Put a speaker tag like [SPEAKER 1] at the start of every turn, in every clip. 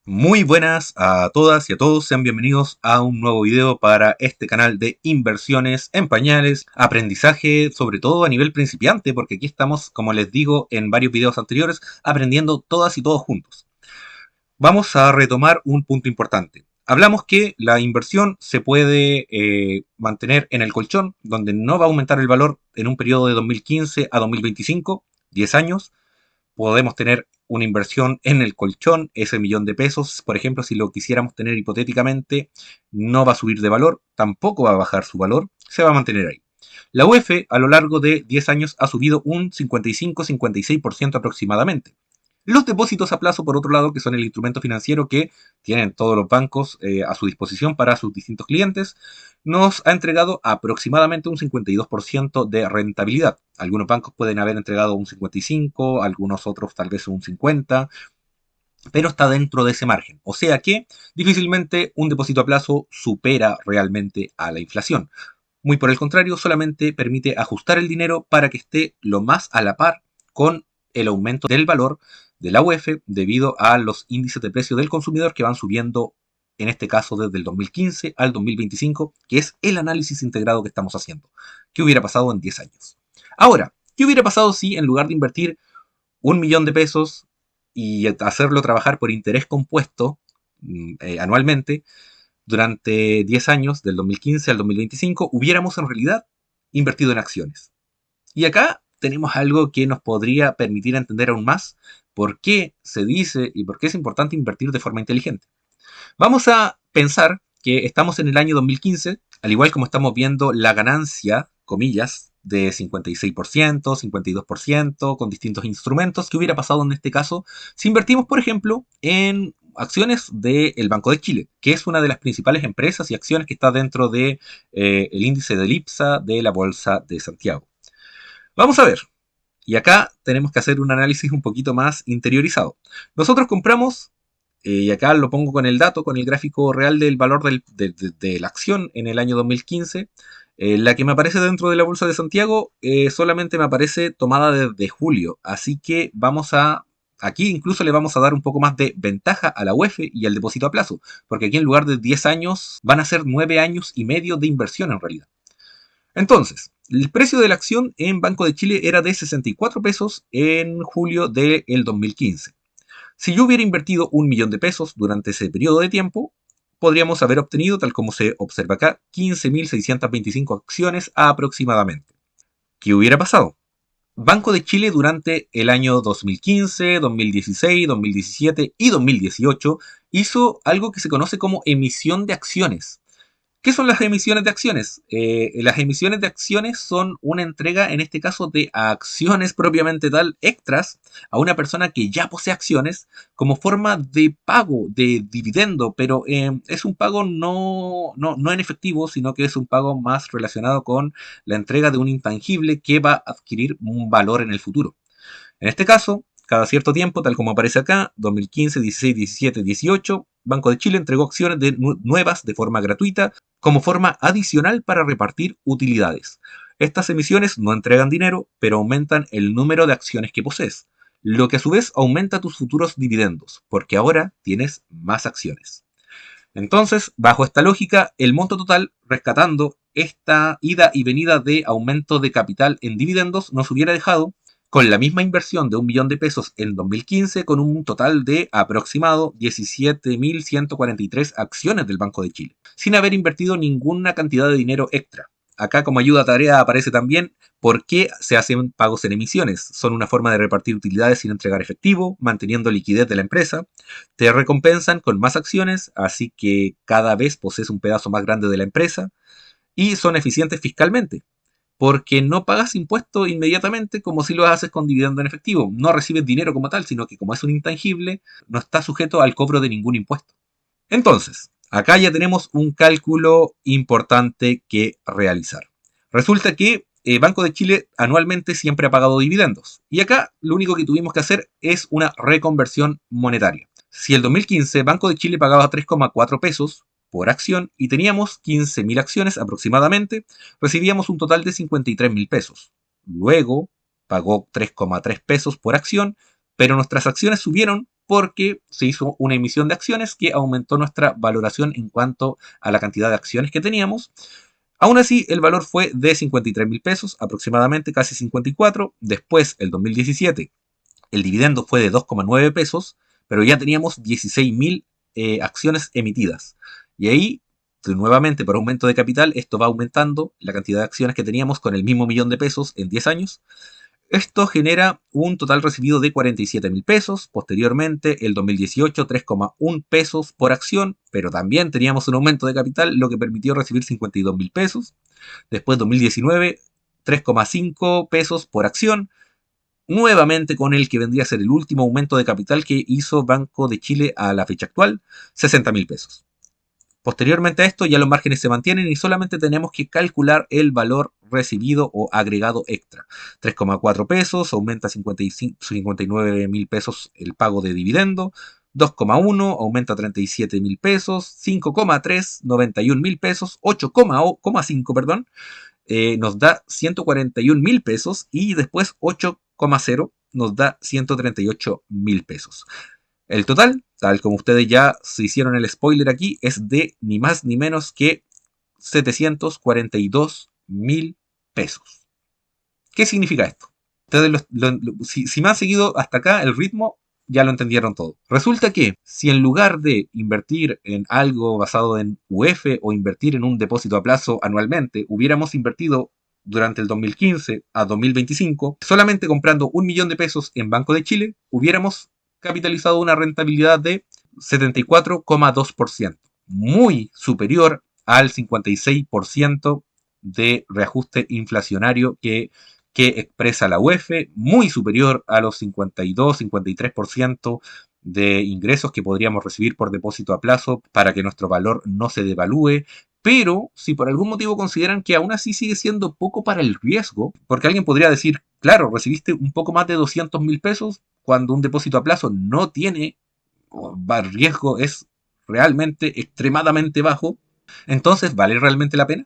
[SPEAKER 1] Muy buenas a todas y a todos, sean bienvenidos a un nuevo video para este canal de inversiones en pañales, aprendizaje sobre todo a nivel principiante, porque aquí estamos, como les digo en varios videos anteriores, aprendiendo todas y todos juntos. Vamos a retomar un punto importante. Hablamos que la inversión se puede mantener en el colchón, donde no va a aumentar el valor en un periodo de 2015 a 2025, 10 años. Podemos tener una inversión en el colchón, ese millón de pesos, por ejemplo, si lo quisiéramos tener hipotéticamente, no va a subir de valor, tampoco va a bajar su valor, se va a mantener ahí. La UEF a lo largo de 10 años ha subido un 55-56% aproximadamente. Los depósitos a plazo, por otro lado, que son el instrumento financiero que tienen todos los bancos a su disposición para sus distintos clientes, nos ha entregado aproximadamente un 52% de rentabilidad. Algunos bancos pueden haber entregado un 55%, algunos otros tal vez un 50%, pero está dentro de ese margen. O sea que difícilmente un depósito a plazo supera realmente a la inflación. Muy por el contrario, solamente permite ajustar el dinero para que esté lo más a la par con el aumento del valor de la UEF debido a los índices de precio del consumidor que van subiendo, en este caso desde el 2015 al 2025, que es el análisis integrado que estamos haciendo. ¿Qué hubiera pasado en 10 años? Ahora, ¿qué hubiera pasado si en lugar de invertir 1 millón de pesos y hacerlo trabajar por interés compuesto anualmente, durante 10 años, del 2015 al 2025, hubiéramos en realidad invertido en acciones? Y acá tenemos algo que nos podría permitir entender aún más por qué se dice y por qué es importante invertir de forma inteligente. Vamos a pensar que estamos en el año 2015, al igual como estamos viendo la ganancia, comillas, de 56%, 52%, con distintos instrumentos. ¿Qué hubiera pasado en este caso si invertimos, por ejemplo, en acciones del Banco de Chile, que es una de las principales empresas y acciones que está dentro de el índice del IPSA de la Bolsa de Santiago? Vamos a ver. Y acá tenemos que hacer un análisis un poquito más interiorizado. Nosotros compramos, y acá lo pongo con el dato, con el gráfico real del valor de la acción en el año 2015. La que me aparece dentro de la Bolsa de Santiago solamente me aparece tomada desde julio. Así que aquí incluso le vamos a dar un poco más de ventaja a la UEF y al depósito a plazo. Porque aquí en lugar de 10 años van a ser 9 años y medio de inversión en realidad. Entonces, el precio de la acción en Banco de Chile era de 64 pesos en julio del 2015. Si yo hubiera invertido 1 millón de pesos durante ese periodo de tiempo, podríamos haber obtenido, tal como se observa acá, 15.625 acciones aproximadamente. ¿Qué hubiera pasado? Banco de Chile durante el año 2015, 2016, 2017 y 2018 hizo algo que se conoce como emisión de acciones. ¿Qué son las emisiones de acciones? Las emisiones de acciones son una entrega, en este caso, de acciones propiamente tal, extras, a una persona que ya posee acciones como forma de pago, de dividendo, pero es un pago no en efectivo, sino que es un pago más relacionado con la entrega de un intangible que va a adquirir un valor en el futuro. En este caso, cada cierto tiempo, tal como aparece acá, 2015, 16, 17, 18, Banco de Chile entregó acciones nuevas de forma gratuita como forma adicional para repartir utilidades. Estas emisiones no entregan dinero, pero aumentan el número de acciones que posees, lo que a su vez aumenta tus futuros dividendos, porque ahora tienes más acciones. Entonces, bajo esta lógica, el monto total, rescatando esta ida y venida de aumento de capital en dividendos, nos hubiera dejado con la misma inversión de 1 millón de pesos en 2015, con un total de aproximado 17.143 acciones del Banco de Chile, sin haber invertido ninguna cantidad de dinero extra. Acá como ayuda a tarea aparece también por qué se hacen pagos en emisiones. Son una forma de repartir utilidades sin entregar efectivo, manteniendo liquidez de la empresa. Te recompensan con más acciones, así que cada vez posees un pedazo más grande de la empresa. Y son eficientes fiscalmente, porque no pagas impuestos inmediatamente como si lo haces con dividendo en efectivo. No recibes dinero como tal, sino que como es un intangible, no está sujeto al cobro de ningún impuesto. Entonces, acá ya tenemos un cálculo importante que realizar. Resulta que Banco de Chile anualmente siempre ha pagado dividendos. Y acá lo único que tuvimos que hacer es una reconversión monetaria. Si el 2015 Banco de Chile pagaba 3,4 pesos por acción y teníamos 15.000 acciones aproximadamente, recibíamos un total de 53.000 pesos. Luego pagó 3,3 pesos por acción, pero nuestras acciones subieron porque se hizo una emisión de acciones que aumentó nuestra valoración en cuanto a la cantidad de acciones que teníamos. Aún así, el valor fue de 53.000 pesos, aproximadamente casi 54. Después, el 2017, el dividendo fue de 2,9 pesos, pero ya teníamos 16.000 acciones emitidas. Y ahí, nuevamente, por aumento de capital, esto va aumentando la cantidad de acciones que teníamos con el mismo millón de pesos en 10 años. Esto genera un total recibido de 47.000 pesos. Posteriormente, el 2018, 3,1 pesos por acción, pero también teníamos un aumento de capital, lo que permitió recibir 52.000 pesos. Después, 2019, 3,5 pesos por acción, nuevamente con el que vendría a ser el último aumento de capital que hizo Banco de Chile a la fecha actual, 60.000 pesos. Posteriormente a esto ya los márgenes se mantienen y solamente tenemos que calcular el valor recibido o agregado extra. 3,4 pesos, aumenta 59.000 pesos el pago de dividendo. 2,1 aumenta 37.000 pesos. 5,3, 91.000 pesos. 8,5, perdón, nos da 141.000 pesos y después 8,0 nos da 138.000 pesos. El total, tal como ustedes ya se hicieron el spoiler aquí, es de ni más ni menos que 742.000 pesos. ¿Qué significa esto? Ustedes si me han seguido hasta acá el ritmo, ya lo entendieron todo. Resulta que si en lugar de invertir en algo basado en UF o invertir en un depósito a plazo anualmente, hubiéramos invertido durante el 2015 a 2025, solamente comprando 1 millón de pesos en Banco de Chile, hubiéramos capitalizado una rentabilidad de 74,2%, muy superior al 56% de reajuste inflacionario que expresa la UEF, muy superior a los 52-53% de ingresos que podríamos recibir por depósito a plazo para que nuestro valor no se devalúe. Pero si por algún motivo consideran que aún así sigue siendo poco para el riesgo, porque alguien podría decir, claro, recibiste un poco más de 200.000 pesos cuando un depósito a plazo no tiene riesgo, es realmente extremadamente bajo, entonces ¿vale realmente la pena?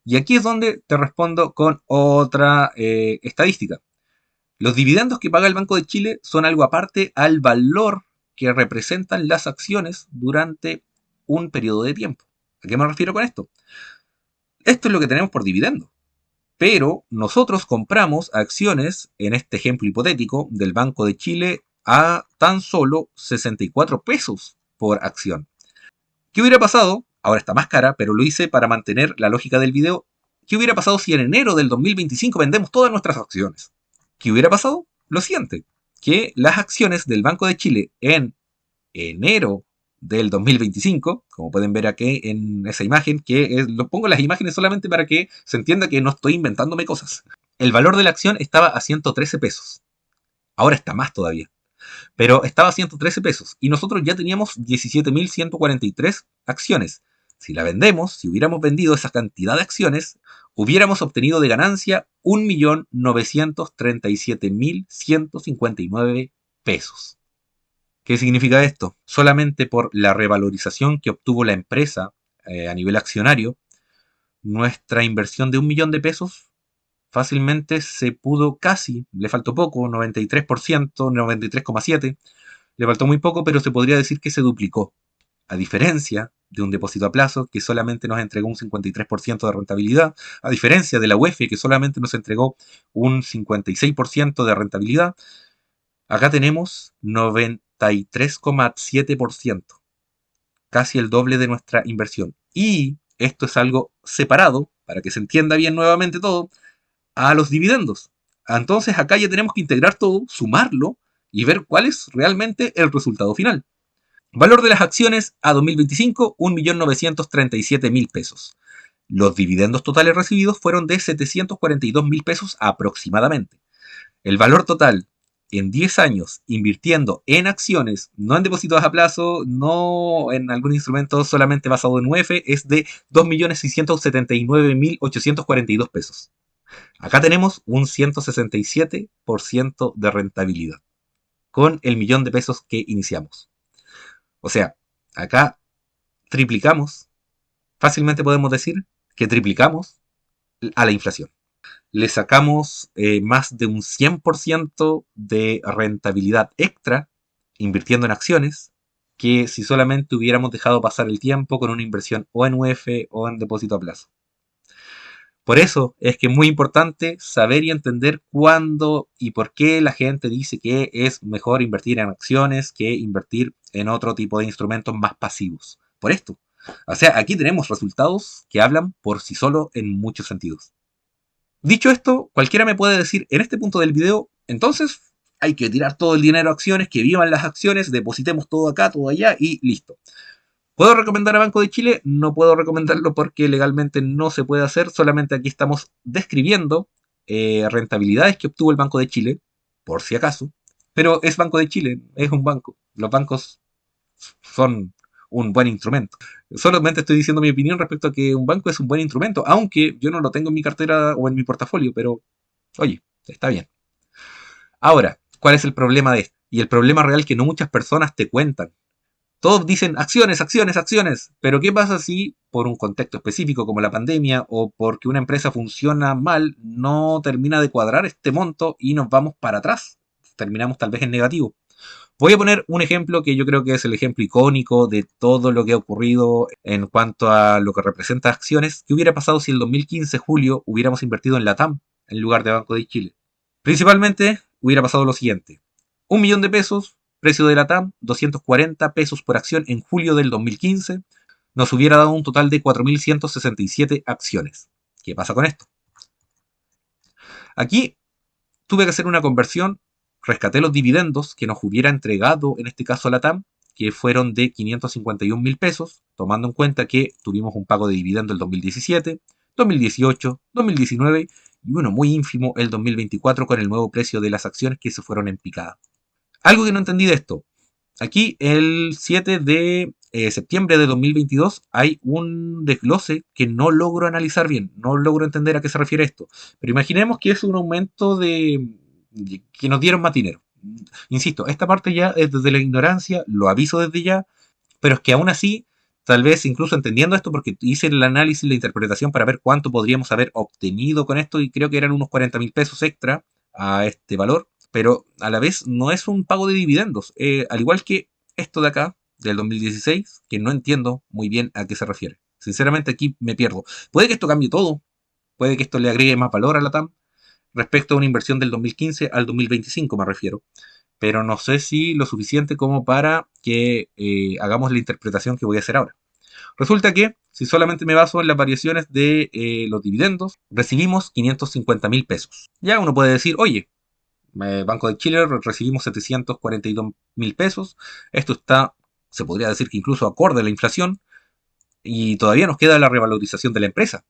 [SPEAKER 1] Y aquí es donde te respondo con otra estadística. Los dividendos que paga el Banco de Chile son algo aparte al valor que representan las acciones durante un periodo de tiempo. ¿A qué me refiero con esto? Esto es lo que tenemos por dividendo. Pero nosotros compramos acciones, en este ejemplo hipotético, del Banco de Chile a tan solo 64 pesos por acción. ¿Qué hubiera pasado? Ahora está más cara, pero lo hice para mantener la lógica del video. ¿Qué hubiera pasado si en enero del 2025 vendemos todas nuestras acciones? ¿Qué hubiera pasado? Lo siguiente, que las acciones del Banco de Chile en enero del 2025, como pueden ver aquí en esa imagen, lo pongo las imágenes solamente para que se entienda que no estoy inventándome cosas. El valor de la acción estaba a 113 pesos. Ahora está más todavía. Pero estaba a 113 pesos y nosotros ya teníamos 17.143 acciones. Si la vendemos, si hubiéramos vendido esa cantidad de acciones, hubiéramos obtenido de ganancia 1.937.159 pesos. ¿Qué significa esto? Solamente por la revalorización que obtuvo la empresa a nivel accionario, nuestra inversión de 1 millón de pesos fácilmente se pudo casi, le faltó poco, 93%, 93,7%, le faltó muy poco, pero se podría decir que se duplicó. A diferencia de un depósito a plazo que solamente nos entregó un 53% de rentabilidad, a diferencia de la UEF que solamente nos entregó un 56% de rentabilidad, acá tenemos 93,7%, casi el doble de nuestra inversión. Y esto es algo separado, para que se entienda bien nuevamente todo, a los dividendos. Entonces acá ya tenemos que integrar todo, sumarlo y ver cuál es realmente el resultado final. Valor de las acciones a 2025, 1.937.000 pesos. Los dividendos totales recibidos fueron de 742.000 pesos aproximadamente. El valor total en 10 años invirtiendo en acciones, no en depósitos a plazo, no en algún instrumento solamente basado en UF, es de 2.679.842 pesos. Acá tenemos un 167% de rentabilidad con el millón de pesos que iniciamos. O sea, acá triplicamos, fácilmente podemos decir que triplicamos a la inflación. Le sacamos más de un 100% de rentabilidad extra invirtiendo en acciones que si solamente hubiéramos dejado pasar el tiempo con una inversión o en UF o en depósito a plazo. Por eso es que es muy importante saber y entender cuándo y por qué la gente dice que es mejor invertir en acciones que invertir en otro tipo de instrumentos más pasivos. Por esto. O sea, aquí tenemos resultados que hablan por sí solo en muchos sentidos. Dicho esto, cualquiera me puede decir en este punto del video, entonces hay que tirar todo el dinero a acciones, que vivan las acciones, depositemos todo acá, todo allá y listo. ¿Puedo recomendar a Banco de Chile? No puedo recomendarlo porque legalmente no se puede hacer. Solamente aquí estamos describiendo rentabilidades que obtuvo el Banco de Chile, por si acaso. Pero es Banco de Chile, es un banco. Los bancos son un buen instrumento. Solamente estoy diciendo mi opinión respecto a que un banco es un buen instrumento, aunque yo no lo tengo en mi cartera o en mi portafolio, pero oye, está bien. Ahora, ¿cuál es el problema de esto? Y el problema real que no muchas personas te cuentan. Todos dicen acciones, acciones, acciones, pero ¿qué pasa si por un contexto específico como la pandemia o porque una empresa funciona mal no termina de cuadrar este monto y nos vamos para atrás? Terminamos tal vez en negativo. Voy a poner un ejemplo que yo creo que es el ejemplo icónico de todo lo que ha ocurrido en cuanto a lo que representa acciones. ¿Qué hubiera pasado si el 2015, julio, hubiéramos invertido en LATAM en lugar de Banco de Chile? Principalmente hubiera pasado lo siguiente. 1 millón de pesos, precio de LATAM, 240 pesos por acción en julio del 2015, nos hubiera dado un total de 4.167 acciones. ¿Qué pasa con esto? Aquí tuve que hacer una conversión, rescaté los dividendos que nos hubiera entregado, en este caso LATAM, que fueron de 551.000 pesos, tomando en cuenta que tuvimos un pago de dividendo el 2017, 2018, 2019 y uno muy ínfimo el 2024 con el nuevo precio de las acciones que se fueron en picada. Algo que no entendí de esto. Aquí el 7 de septiembre de 2022 hay un desglose que no logro analizar bien, no logro entender a qué se refiere esto. Pero imaginemos que es un aumento de que nos dieron más dinero. Insisto, esta parte ya es desde la ignorancia, lo aviso desde ya, pero es que aún así, tal vez incluso entendiendo esto, porque hice el análisis, la interpretación para ver cuánto podríamos haber obtenido con esto, y creo que eran unos 40.000 pesos extra a este valor, pero a la vez no es un pago de dividendos, al igual que esto de acá, del 2016, que no entiendo muy bien a qué se refiere. Sinceramente aquí me pierdo. Puede que esto cambie todo, puede que esto le agregue más valor a la TAM respecto a una inversión del 2015 al 2025 me refiero, pero no sé si lo suficiente como para que hagamos la interpretación que voy a hacer ahora. Resulta que, si solamente me baso en las variaciones de los dividendos, recibimos 550.000 pesos. Ya uno puede decir, oye, Banco de Chile recibimos 742.000 pesos, esto está, se podría decir que incluso acorde a la inflación, y todavía nos queda la revalorización de la empresa.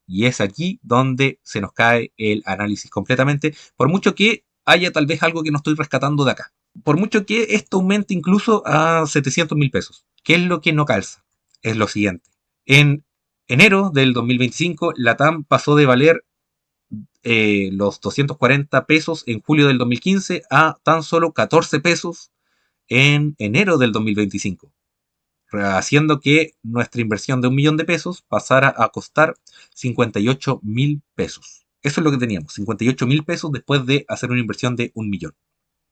[SPEAKER 1] Y es aquí donde se nos cae el análisis completamente, por mucho que haya tal vez algo que no estoy rescatando de acá. Por mucho que esto aumente incluso a 700.000 pesos. ¿Qué es lo que no calza? Es lo siguiente. En enero del 2025, la TAM pasó de valer los 240 pesos en julio del 2015 a tan solo 14 pesos en enero del 2025, haciendo que nuestra inversión de 1 millón de pesos pasara a costar 58.000 pesos. Eso es lo que teníamos, 58.000 pesos después de hacer una inversión de 1 millón.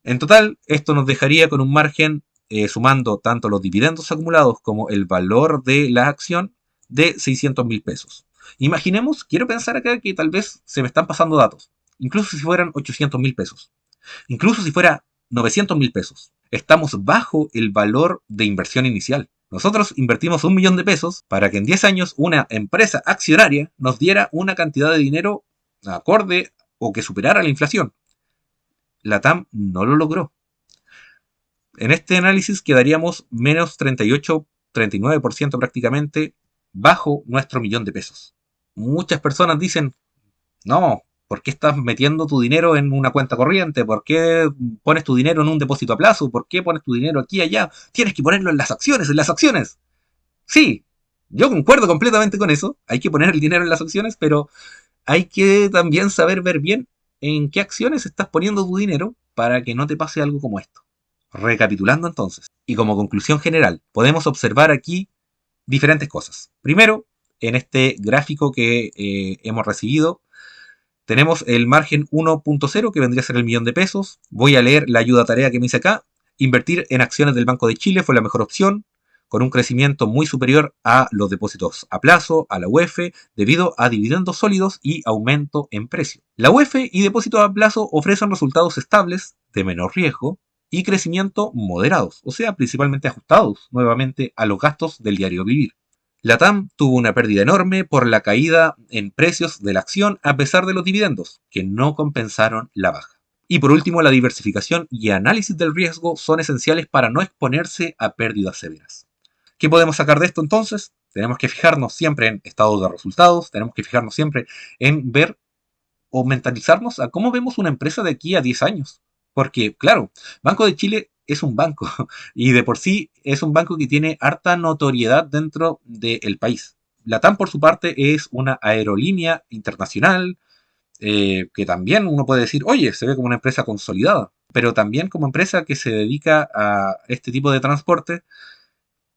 [SPEAKER 1] En total, esto nos dejaría con un margen, sumando tanto los dividendos acumulados como el valor de la acción, de 600.000 pesos. Imaginemos, quiero pensar acá que tal vez se me están pasando datos, incluso si fueran 800.000 pesos, incluso si fuera 900.000 pesos. Estamos bajo el valor de inversión inicial. Nosotros invertimos 1 millón de pesos para que en 10 años una empresa accionaria nos diera una cantidad de dinero acorde o que superara la inflación. La TAM no lo logró. En este análisis quedaríamos menos 38, 39% prácticamente bajo nuestro 1 millón de pesos. Muchas personas dicen, no, ¿por qué estás metiendo tu dinero en una cuenta corriente? ¿Por qué pones tu dinero en un depósito a plazo? ¿Por qué pones tu dinero aquí y allá? Tienes que ponerlo en las acciones, en las acciones. Sí, yo concuerdo completamente con eso. Hay que poner el dinero en las acciones, pero hay que también saber ver bien en qué acciones estás poniendo tu dinero para que no te pase algo como esto. Recapitulando entonces, y como conclusión general, podemos observar aquí diferentes cosas. Primero, en este gráfico que hemos recibido, tenemos el margen 1.0 que vendría a ser el 1 millón de pesos. Voy a leer la ayuda tarea que me hice acá. Invertir en acciones del Banco de Chile fue la mejor opción, con un crecimiento muy superior a los depósitos a plazo, a la UEF, debido a dividendos sólidos y aumento en precio. La UEF y depósitos a plazo ofrecen resultados estables, de menor riesgo, y crecimiento moderados, o sea, principalmente ajustados nuevamente a los gastos del diario vivir. LATAM tuvo una pérdida enorme por la caída en precios de la acción a pesar de los dividendos, que no compensaron la baja. Y por último, la diversificación y análisis del riesgo son esenciales para no exponerse a pérdidas severas. ¿Qué podemos sacar de esto entonces? Tenemos que fijarnos siempre en estados de resultados, tenemos que fijarnos siempre en ver o mentalizarnos a cómo vemos una empresa de aquí a 10 años. Porque, claro, Banco de Chile es un banco y de por sí es un banco que tiene harta notoriedad dentro del país. LATAM, por su parte, es una aerolínea internacional que también uno puede decir, oye, se ve como una empresa consolidada, pero también como empresa que se dedica a este tipo de transporte,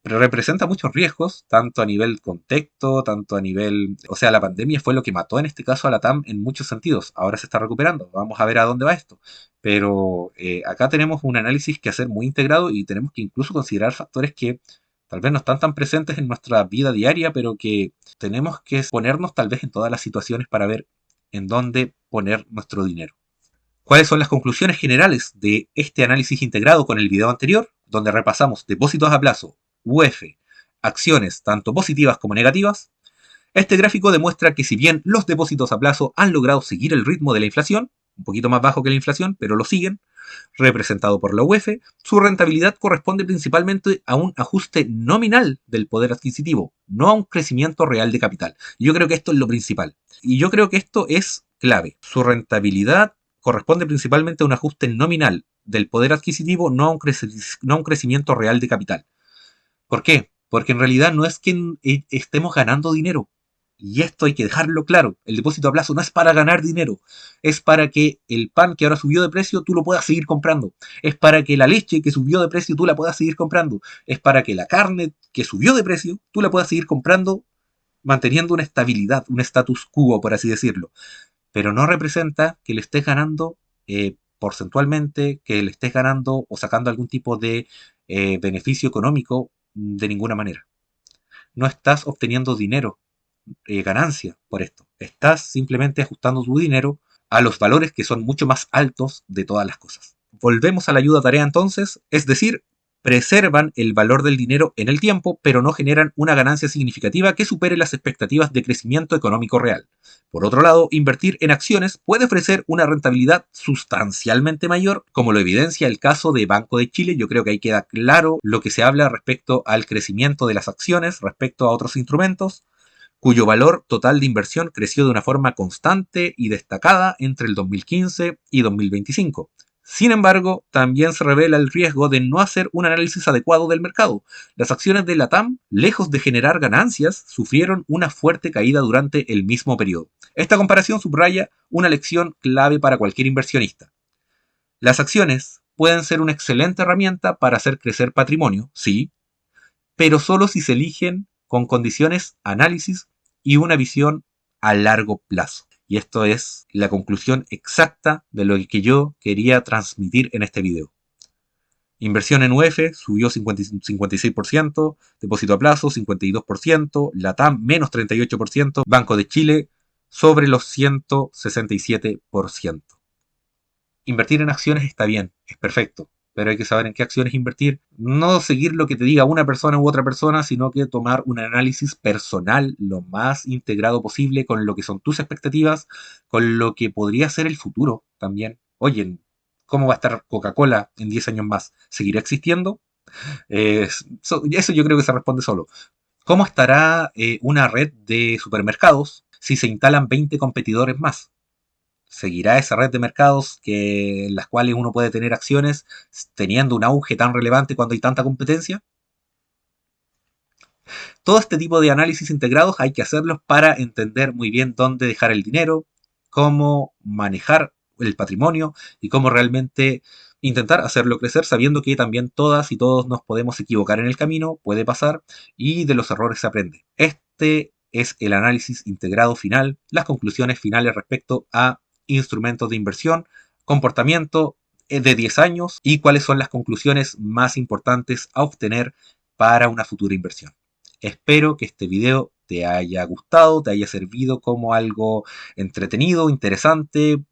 [SPEAKER 1] pero representa muchos riesgos, tanto a nivel contexto, tanto a nivel... O sea, la pandemia fue lo que mató en este caso a la TAM en muchos sentidos. Ahora se está recuperando. Vamos a ver a dónde va esto. Pero acá tenemos un análisis que hacer muy integrado y tenemos que incluso considerar factores que tal vez no están tan presentes en nuestra vida diaria, pero que tenemos que ponernos tal vez en todas las situaciones para ver en dónde poner nuestro dinero. ¿Cuáles son las conclusiones generales de este análisis integrado con el video anterior, donde repasamos depósitos a plazo, UF, acciones tanto positivas como negativas? Este gráfico demuestra que si bien los depósitos a plazo han logrado seguir el ritmo de la inflación, un poquito más bajo que la inflación, pero lo siguen, representado por la UF, su rentabilidad corresponde principalmente a un ajuste nominal del poder adquisitivo, no a un crecimiento real de capital. Yo creo que esto es lo principal. Y yo creo que esto es clave. Su rentabilidad corresponde principalmente a un ajuste nominal del poder adquisitivo, no a un crecimiento real de capital. ¿Por qué? Porque en realidad no es que estemos ganando dinero. Y esto hay que dejarlo claro. El depósito a plazo no es para ganar dinero. Es para que el pan que ahora subió de precio tú lo puedas seguir comprando. Es para que la leche que subió de precio tú la puedas seguir comprando. Es para que la carne que subió de precio tú la puedas seguir comprando manteniendo una estabilidad, un status quo, por así decirlo. Pero no representa que le estés ganando porcentualmente, que le estés ganando o sacando algún tipo de beneficio económico de ninguna manera. No estás obteniendo dinero, ganancia por esto. Estás simplemente ajustando tu dinero a los valores que son mucho más altos de todas las cosas. Volvemos a la ayuda tarea entonces, es decir, preservan el valor del dinero en el tiempo, pero no generan una ganancia significativa que supere las expectativas de crecimiento económico real. Por otro lado, invertir en acciones puede ofrecer una rentabilidad sustancialmente mayor, como lo evidencia el caso de Banco de Chile. Yo creo que ahí queda claro lo que se habla respecto al crecimiento de las acciones respecto a otros instrumentos, cuyo valor total de inversión creció de una forma constante y destacada entre el 2015 y 2025. Sin embargo, también se revela el riesgo de no hacer un análisis adecuado del mercado. Las acciones de LATAM, lejos de generar ganancias, sufrieron una fuerte caída durante el mismo periodo. Esta comparación subraya una lección clave para cualquier inversionista. Las acciones pueden ser una excelente herramienta para hacer crecer patrimonio, sí, pero solo si se eligen con condiciones, análisis y una visión a largo plazo. Y esto es la conclusión exacta de lo que yo quería transmitir en este video. Inversión en UF subió 56%, depósito a plazo 52%, LATAM menos 38%, Banco de Chile sobre los 167%. Invertir en acciones está bien, es perfecto, pero hay que saber en qué acciones invertir. No seguir lo que te diga una persona u otra persona, sino que tomar un análisis personal lo más integrado posible con lo que son tus expectativas, con lo que podría ser el futuro también. Oye, ¿cómo va a estar Coca-Cola en 10 años más? ¿Seguirá existiendo? Eso yo creo que se responde solo. ¿Cómo estará una red de supermercados si se instalan 20 competidores más? ¿Seguirá esa red de mercados en las cuales uno puede tener acciones teniendo un auge tan relevante cuando hay tanta competencia? Todo este tipo de análisis integrados hay que hacerlos para entender muy bien dónde dejar el dinero, cómo manejar el patrimonio y cómo realmente intentar hacerlo crecer sabiendo que también todas y todos nos podemos equivocar en el camino, puede pasar y de los errores se aprende. Este es el análisis integrado final, las conclusiones finales respecto a instrumentos de inversión, comportamiento de 10 años y cuáles son las conclusiones más importantes a obtener para una futura inversión. Espero que este video te haya gustado, te haya servido como algo entretenido, interesante.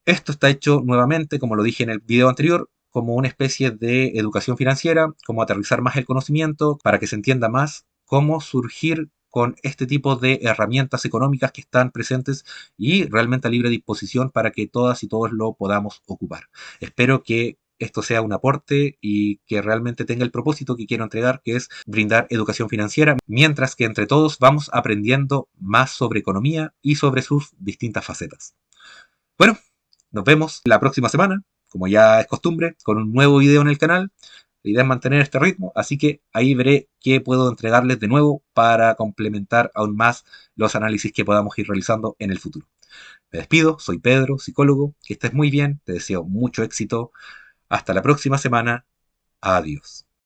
[SPEAKER 1] Esto está hecho nuevamente, como lo dije en el video anterior, como una especie de educación financiera, como aterrizar más el conocimiento para que se entienda más cómo surgir con este tipo de herramientas económicas que están presentes y realmente a libre disposición para que todas y todos lo podamos ocupar. Espero que esto sea un aporte y que realmente tenga el propósito que quiero entregar, que es brindar educación financiera, mientras que entre todos vamos aprendiendo más sobre economía y sobre sus distintas facetas. Bueno, nos vemos la próxima semana, como ya es costumbre, con un nuevo video en el canal. La idea es mantener este ritmo, así que ahí veré qué puedo entregarles de nuevo para complementar aún más los análisis que podamos ir realizando en el futuro. Me despido, soy Pedro, psicólogo, que estés muy bien, te deseo mucho éxito. Hasta la próxima semana, adiós.